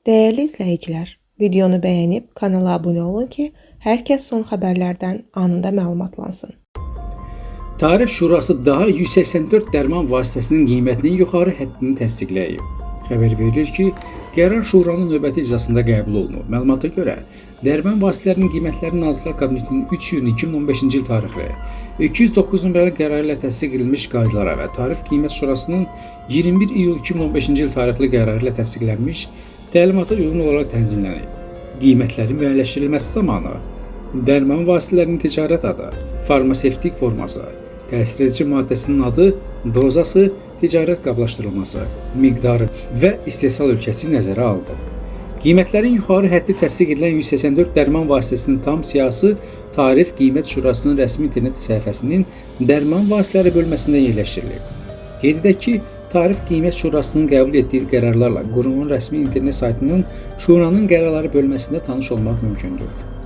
Değerli izləyicilər, videonu bəyənib kanala abunə olun ki, hər kəs son xəbərlərdən anında məlumatlansın. Tarif Şurası daha 184 dərman vasitəsinin qiymətinin yuxarı həddini təsdiqləyib. Xəbər verilir ki, qərar Şuranın növbəti iclasında qəbul olunub. Məlumata görə, dərman vasitələrinin qiymətləri Nazirlər Kabinetinin 3 iyun 2015-ci il tarixli 209 nömrəli qərarı ilə təsdiq edilmiş qaydalara və Tarif Qiymət Şurasının 21 iyul 2015-ci il tarixli qərarı ilə təsdiqlənmiş təlimata uyğun olaraq tənzimlənib. Qiymətlərin müəyyənləşdirilməsi zamanı dərman vasitələrinin ticarət adı, farmasevtik forması, təsir edici maddəsinin adı, dozası, ticarət qablaşdırılması, miqdarı və istehsal ölkəsi nəzərə alınıb. Qiymətlərin yuxarı həddi təsdiq edilən 184 dərman vasitəsinin tam siyahısı Tarif Qiymət Şurasının rəsmi internet səhifəsinin dərman vasitələri bölməsində yerləşdirilib. Qeyd edək ki, Tarif Qiymət Şurasının qəbul etdiyi qərarlarla qurumun rəsmi internet saytının Şuranın qərarları bölməsində tanış olmaq mümkündür.